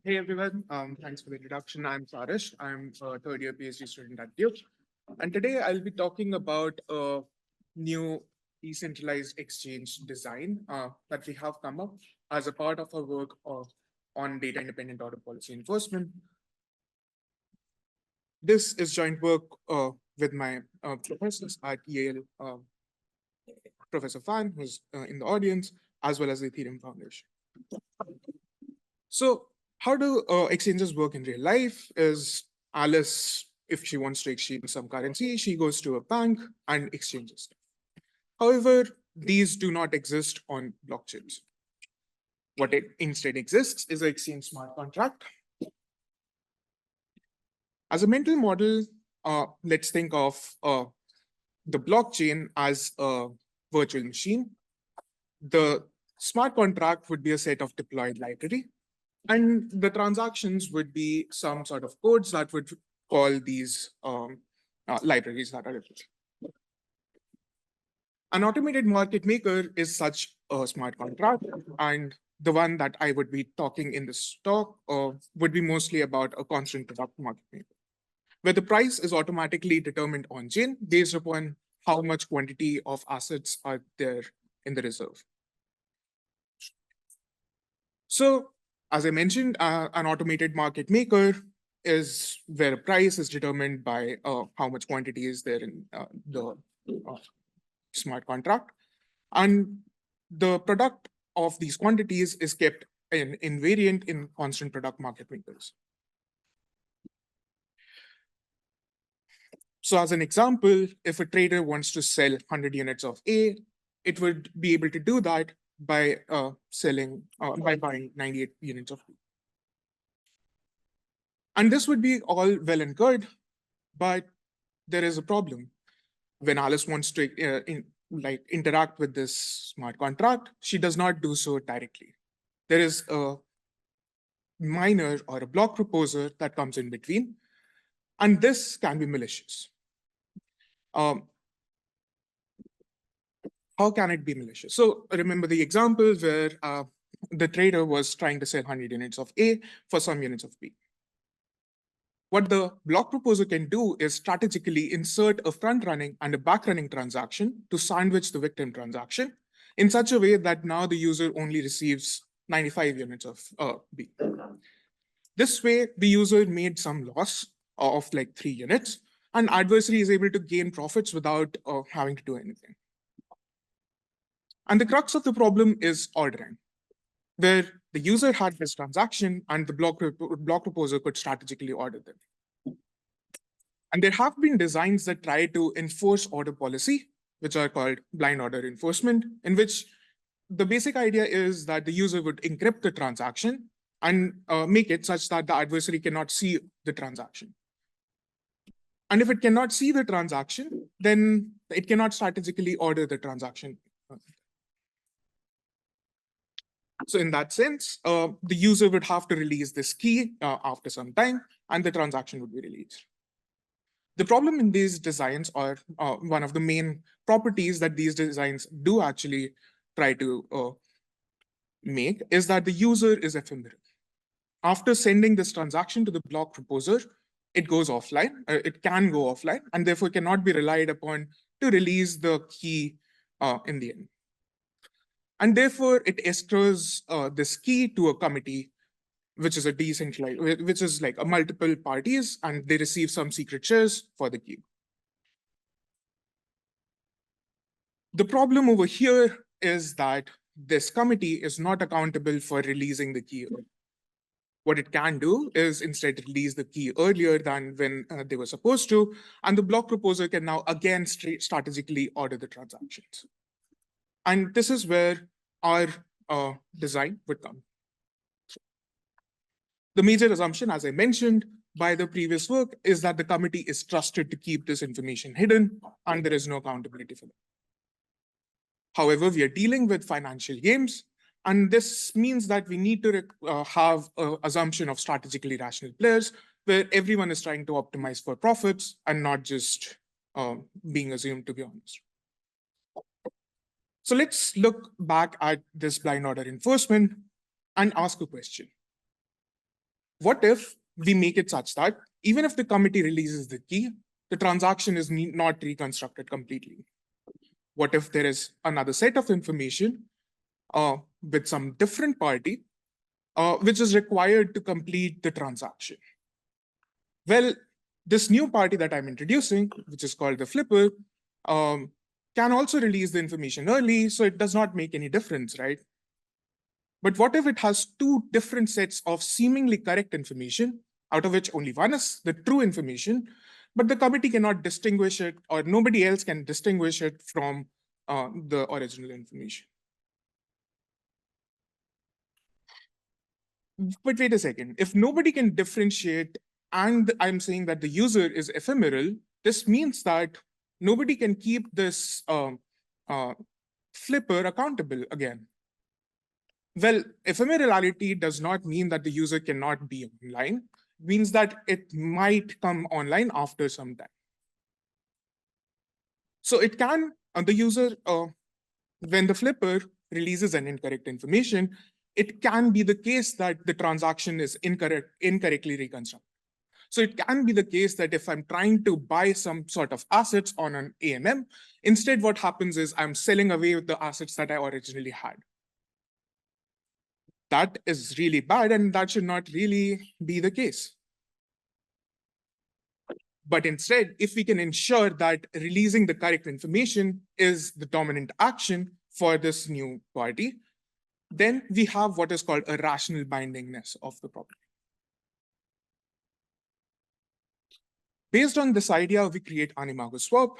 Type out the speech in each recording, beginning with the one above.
Hey everyone, thanks for the introduction. I'm Sarisht. I'm a third year PhD student at Duke. And today I'll be talking about a new decentralized exchange design that we have come up as a part of our work on data independent order policy enforcement. This is joint work with my professors at Yale, Professor Fan, who's in the audience, as well as the Ethereum Foundation. So how do exchanges work in real life is Alice, if she wants to exchange some currency, she goes to a bank and exchanges. However, these do not exist on blockchains. What instead exists is an exchange smart contract. As a mental model, let's think of the blockchain as a virtual machine. The smart contract would be a set of deployed library, and the transactions would be some sort of codes that would call these libraries that are available. An automated market maker is such a smart contract, and the one that I would be talking in this talk would be mostly about a constant product market maker, where the price is automatically determined on chain based upon how much quantity of assets are there in the reserve. So, as I mentioned, an automated market maker is where a price is determined by how much quantity is there in the smart contract. And the product of these quantities is kept invariant in constant product market makers. So as an example, if a trader wants to sell 100 units of A, it would be able to do that by by buying 98 units of B. And this would be all well and good, but there is a problem. When Alice wants to interact with this smart contract, she does not do so directly. There is a miner or a block proposer that comes in between, and this can be malicious. How can it be malicious? So remember the example where the trader was trying to sell 100 units of A for some units of B. What the block proposer can do is strategically insert a front-running and a back-running transaction to sandwich the victim transaction in such a way that now the user only receives 95 units of B. This way, the user made some loss of like 3 units, and adversary is able to gain profits without having to do anything. And the crux of the problem is ordering, where the user had this transaction and the block proposer could strategically order them. And there have been designs that try to enforce order policy, which are called blind order enforcement, in which the basic idea is that the user would encrypt the transaction and make it such that the adversary cannot see the transaction. And if it cannot see the transaction, then it cannot strategically order the transaction. So in that sense, the user would have to release this key after some time, and the transaction would be released. The problem in these designs, or one of the main properties that these designs do actually try to make, is that the user is ephemeral. After sending this transaction to the block proposer, it goes offline, it can go offline, and therefore cannot be relied upon to release the key in the end. And therefore, it escrows this key to a committee, which is a decentralized, which is like a multiple parties, and they receive some secret shares for the key. The problem over here is that this committee is not accountable for releasing the key. What it can do is instead release the key earlier than when they were supposed to, and the block proposer can now again strategically order the transactions. And this is where our design would come. The major assumption, as I mentioned by the previous work, is that the committee is trusted to keep this information hidden, and there is no accountability for them. However, we are dealing with financial games, and this means that we need to have an assumption of strategically rational players, where everyone is trying to optimize for profits and not just being assumed to be honest. So let's look back at this blind order enforcement and ask a question. What if we make it such that even if the committee releases the key, the transaction is not reconstructed completely? What if there is another set of information with some different party which is required to complete the transaction? Well, this new party that I'm introducing, which is called the flipper, can also release the information early, so it does not make any difference, right? But what if it has two different sets of seemingly correct information, out of which only one is the true information, but the committee cannot distinguish it, or nobody else can distinguish it from the original information? But wait a second, if nobody can differentiate and I'm saying that the user is ephemeral, this means that nobody can keep this uh, flipper accountable again. Well, ephemerality does not mean that the user cannot be online. It means that it might come online after some time. So it can, the user, when the flipper releases an incorrect information, it can be the case that the transaction is incorrectly reconstructed. So it can be the case that if I'm trying to buy some sort of assets on an AMM, instead what happens is I'm selling away the assets that I originally had. That is really bad, and that should not really be the case. But instead, if we can ensure that releasing the correct information is the dominant action for this new party, then we have what is called a rational bindingness of the problem. Based on this idea, we create AnimaguSwap,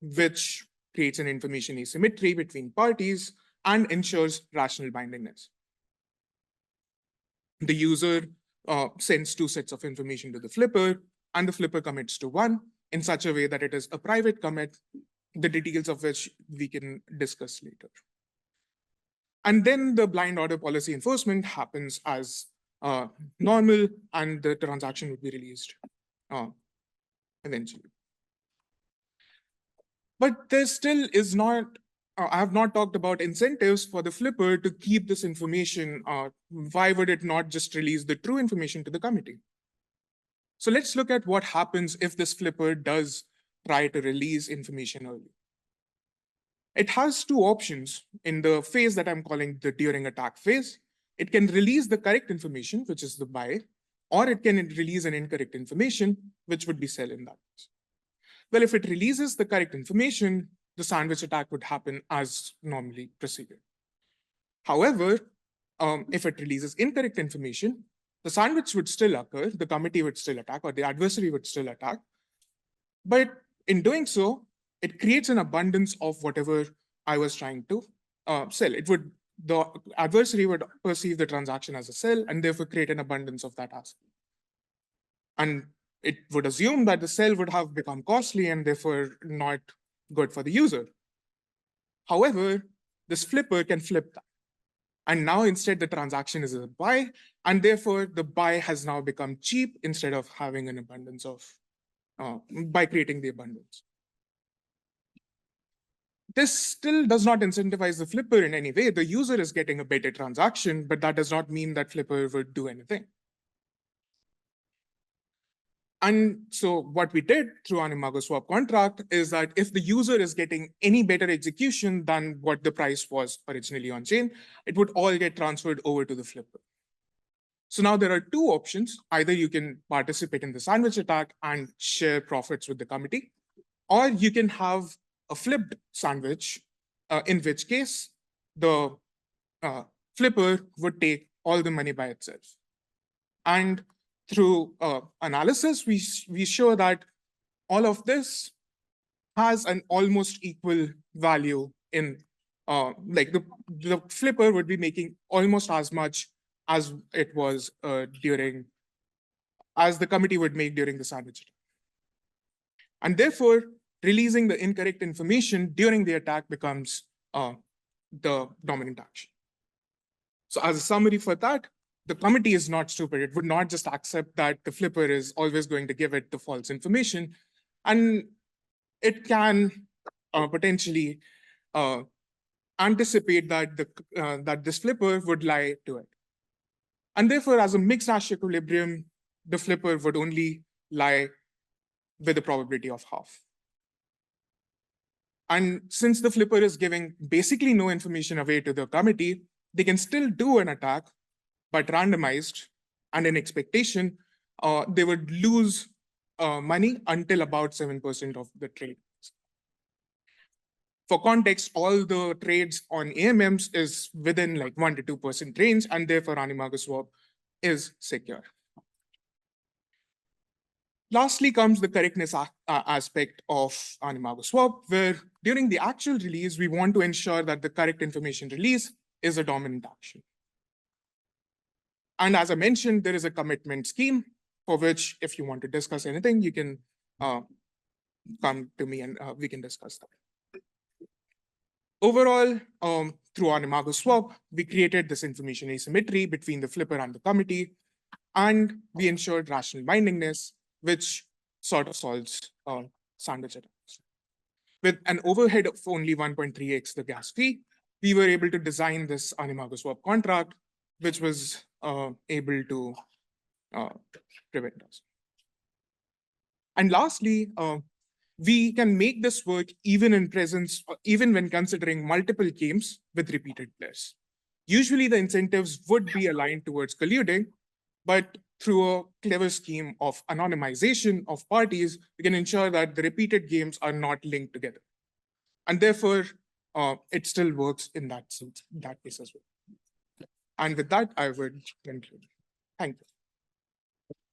which creates an information asymmetry between parties and ensures rational bindingness. The user sends two sets of information to the flipper, and the flipper commits to one in such a way that it is a private commit, the details of which we can discuss later. And then the blind order policy enforcement happens as normal, and the transaction would be released eventually. But there still is not, I have not talked about incentives for the flipper to keep this information. Why would it not just release the true information to the committee? So let's look at what happens if this flipper does try to release information early. It has two options in the phase that I'm calling the during attack phase. It can release the correct information, which is the buy, or it can release an incorrect information, which would be sell in that case. Well, if it releases the correct information, the sandwich attack would happen as normally proceeded. However, if it releases incorrect information, the sandwich would still occur, the committee would still attack, or the adversary would still attack. But in doing so, it creates an abundance of whatever I was trying to sell. The adversary would perceive the transaction as a sell and therefore create an abundance of that asset. And it would assume that the sell would have become costly and therefore not good for the user. However, this flipper can flip that. And now instead the transaction is a buy, and therefore the buy has now become cheap instead of having an abundance of, by creating the abundance. This still does not incentivize the flipper in any way. The user is getting a better transaction, but that does not mean that flipper would do anything. And so what we did through AnimaguSwap contract is that if the user is getting any better execution than what the price was originally on chain, it would all get transferred over to the flipper. So now there are two options. Either you can participate in the sandwich attack and share profits with the committee, or you can have a flipped sandwich, in which case the flipper would take all the money by itself. And through analysis, we show that all of this has an almost equal value in, like the flipper would be making almost as much as it was as the committee would make during the sandwich attack. And therefore, releasing the incorrect information during the attack becomes the dominant action. So as a summary for that, the committee is not stupid. It would not just accept that the flipper is always going to give it the false information. And it can potentially anticipate that that this flipper would lie to it. And therefore, as a mixed hash equilibrium, the flipper would only lie with a probability of half. And since the flipper is giving basically no information away to the committee, they can still do an attack, but randomized, and in expectation, they would lose money until about 7% of the trade. For context, all the trades on AMMs is within like 1 to 2% range, and therefore AnimaguSwap is secure. Lastly comes the correctness aspect of AnimaguSwap, where during the actual release, we want to ensure that the correct information release is a dominant action. And as I mentioned, there is a commitment scheme for which, if you want to discuss anything, you can come to me and we can discuss that. Overall, through AnimaguSwap, we created this information asymmetry between the flipper and the committee, and we ensured rational bindingness, which sort of solves sandwich attacks. With an overhead of only 1.3x the gas fee, we were able to design this AnimaguSwap contract, which was able to prevent us. And lastly, we can make this work even in presence, even when considering multiple games with repeated players. Usually the incentives would be aligned towards colluding, but through a clever scheme of anonymization of parties, we can ensure that the repeated games are not linked together. And therefore, it still works in that sense, that case as well. And with that, I would conclude. Thank you.